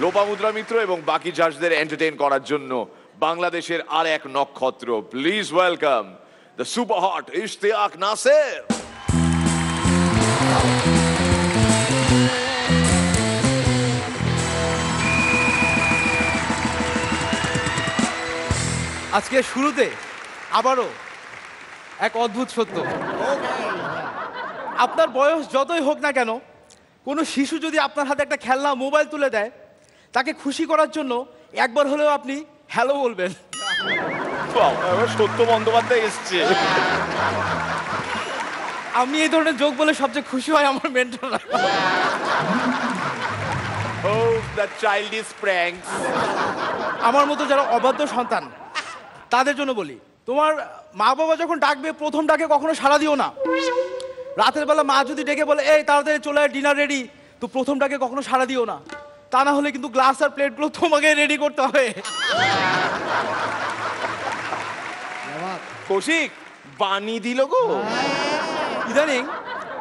লোপামুদ্রা মিত্র এবং বাকি জাজদের এন্টারটেইন করার জন্য বাংলাদেশের আর এক নক্ষত্র, please welcome the super hot Ishtiaq Naser. আজকে শুরুতে আবারও এক অদ্ভুত সত্য, আপনার বয়স যতই হোক না কেন, কোনো শিশু যদি আপনার হাতে একটা খেলনা মোবাইল তুলে দেয়, তাকে খুশি করার জন্য একবার হলেও আপনি হ্যালো বলবেন। সত্য বন্দ্যোপাধ্যায় এসছে। আমি এই ধরনের জোক বলে সবচেয়ে খুশি হয় আমার মেন্টররা। Oh, the childish pranks. আমার মতো যারা অবাধ্য সন্তান তাদের জন্য বলি, তোমার মা বাবা যখন ডাকবে প্রথম ডাকে কখনো সাড়া দিও না। রাতের বেলা মা যদি ডেকে বলে এই তাড়াতাড়ি চলে আয় ডিনার রেডি, তো প্রথম ডাকে কখনো সাড়া দিও না, তা না হলে কিন্তু গ্লাস আর প্লেটগুলো তোমাকে রেডি করতে হবে। কৌশিক বানি দিল গো। ইদানিং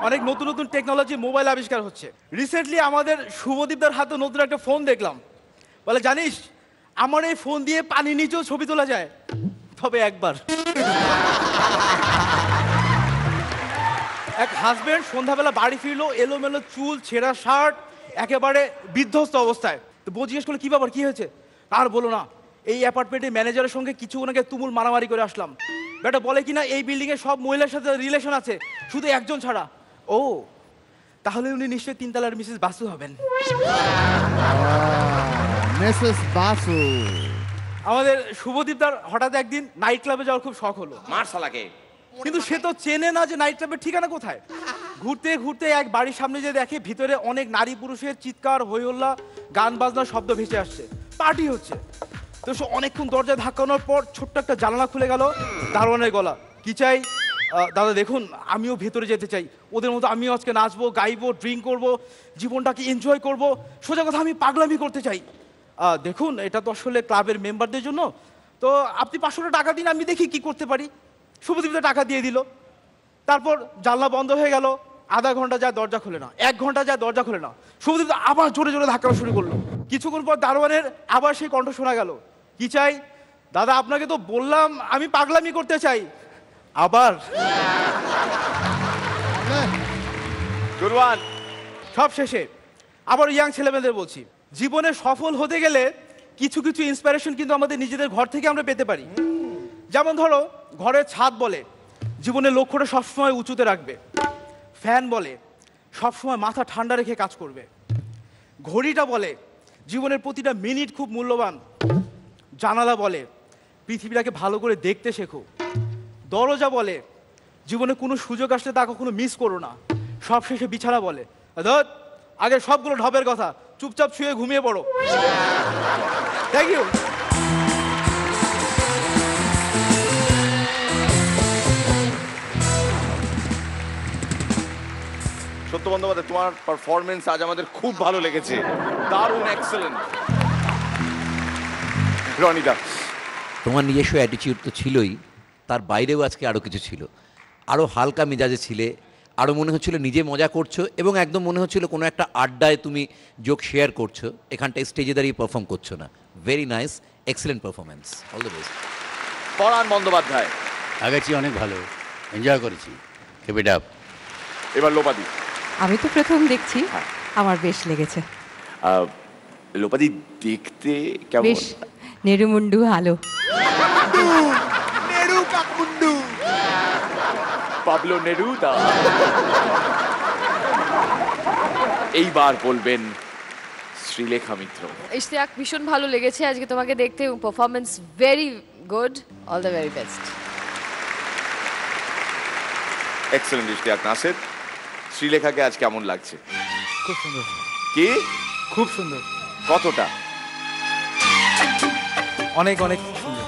অনেক নতুন নতুন টেকনোলজি মোবাইল আবিষ্কার হচ্ছে। রিসেন্টলি আমাদের শুভদীপদার হাতে নতুন একটা ফোন দেখলাম, বলে জানিস আমার এই ফোন দিয়ে পানির নিচেও ছবি তোলা যায়, তবে একবার। এক হাজবেন্ড সন্ধ্যাবেলা বাড়ি ফিরলো, এলোমেলো চুল, ছেঁড়া শার্ট, একেবারে বিধ্বস্ত অবস্থায়। তো বউ জিজ্ঞেস করলো কি ব্যাপার, কি হয়েছে? আর বলো না, এই অ্যাপার্টমেন্টের ম্যানেজারের সঙ্গে কিছুক্ষণ আগে তুমুল মারামারি করে আসলাম। বেটা বলে কিনা এই বিল্ডিং এ সব মহিলার সাথে রিলেশন আছে, শুধু একজন ছাড়া। ও তাহলে উনি নিশ্চয়ই তিনতলার মিসেস বাসু হবেন। মিসেস বাসু। আমাদের শুভদীপদার হঠাৎ একদিন নাইট ক্লাবে যাওয়ার খুব শখ হলো। মার্শালাকে, কিন্তু সে তো চেনে না যে নাইট ক্লাবের ঠিকানা কোথায়। ঘুরতে ঘুরতে এক বাড়ির সামনে যে দেখে ভিতরে অনেক নারী পুরুষের চিৎকার, হই হল্লা, গান বাজনার শব্দ ভেসে আসছে, পার্টি হচ্ছে। তো সে অনেকক্ষণ দরজায় ধাক্কানোর পর ছোট্ট একটা জানালা খুলে গেল, দারোয়ানের গলা, কি চাই? দাদা দেখুন আমিও ভেতরে যেতে চাই, ওদের মতো আমিও আজকে নাচবো, গাইবো, ড্রিঙ্ক করবো, জীবনটাকে এনজয় করবো, সোজা কথা আমি পাগলামি করতে চাই। দেখুন এটা তো আসলে ক্লাবের মেম্বারদের জন্য, তো আপনি 500 টাকা দিন, আমি দেখি কি করতে পারি। শুভদীপ টাকা দিয়ে দিল। তারপর জানলা বন্ধ হয়ে গেল, আধা ঘন্টা যায় দরজা খোলে না, 1 ঘন্টা যায় দরজা খোলে না। শুভদীপ আবার জোরে জোরে ধাক্কা শুরু করলো। কিছুক্ষণ পর দারোয়ানের আবার সেই কণ্ঠ শোনা গেল, কি চাই? দাদা আপনাকে তো বললাম আমি পাগলামি করতে চাই। আবার সব শেষে আবার ইয়াং ছেলেমেয়েদের বলছি, জীবনে সফল হতে গেলে কিছু কিছু ইন্সপিরেশন কিন্তু আমাদের নিজেদের ঘর থেকে আমরা পেতে পারি। যেমন ধরো ঘরের ছাদ বলে জীবনের লক্ষ্যটা সবসময় উঁচুতে রাখবে, ফ্যান বলে সবসময় মাথা ঠান্ডা রেখে কাজ করবে, ঘড়িটা বলে জীবনের প্রতিটা মিনিট খুব মূল্যবান, জানালা বলে পৃথিবীটাকে ভালো করে দেখতে শেখো, দরজা বলে জীবনে কোনো সুযোগ আসলে তা কখনো মিস করো না, সবশেষে বিছানা বলে ধর আগে সবগুলো ঢপের কথা, চুপচাপ শুয়ে ঘুমিয়ে পড়ো। Thank you. সত্য বন্দ্যোপাধ্যায়, তোমার পারফরমেন্স আজ আমাদের খুব ভালো লেগেছে, দারুণ, এক্সেলেন্ট। রনিদা, তোমার নিজস্ব অ্যাটিটিউড তো ছিলই, তার বাইরেও আজকে আরও কিছু ছিল, আরও হালকা মেজাজে ছিলে, আরও মনে হচ্ছিল নিজে মজা করছো এবং একদম মনে হচ্ছিল কোনো একটা আড্ডায় তুমি যোগ শেয়ার করছো, এখানটায় স্টেজে দাঁড়িয়ে পারফর্ম করছো না। Very nice, excellent performance, all the best. Paran Bandyopadhyay, আগেছি অনেক ভালো, এনজয় করেছি, কিপ ইট আপ। এবার লোপাদি। আমি তো প্রথম দেখছি, আমার বেশ লেগেছে। লোপাদি দেখতে কেমন? বেশ নেরুমুন্ডু আলো। নেরু কাকমুন্ডু, পাবলো নেরুদা। এইবার বলবেন শ্রীলেখা মিত্র। ইশতিয়াক, ভীষণ ভালো লেগেছে আজকে তোমাকে দেখতে, performance very good, all the very best. Excellent Ishtiaq Nasser. শ্রীলেখাকে আজ কেমন লাগছে? খুব সুন্দর। কি? খুব সুন্দর। কতটা? অনেক অনেক সুন্দর।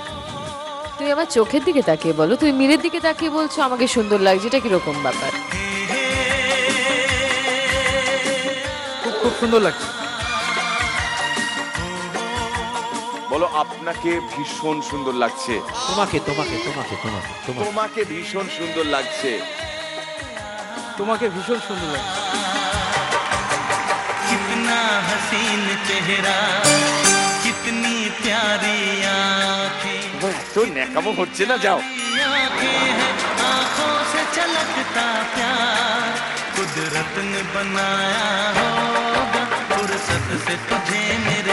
তুই আমার চোখের দিকে তাকিয়ে বলো, তুই মিরের দিকে তাকিয়ে বলছো আমাকে সুন্দর লাগছে, এটা কিরকম ব্যাপার? খুব খুব সুন্দর লাগছে। বলো আপনাকে ভীষণ সুন্দর লাগছে। তোমাকে তোমাকে তোমাকে তোমাকে তোমাকে ভীষণ সুন্দর লাগছে। তোমাকে ভীষণ সুন্দর লাগে। कितना हसीन चेहरा कितनी प्यारी आंखें তো ন্যাকামো হচ্ছে না, যাও। आंखें हैं आंखों से छलकता प्यार कुदरत ने बनाया होगा फुर्सत से तुझे मेरे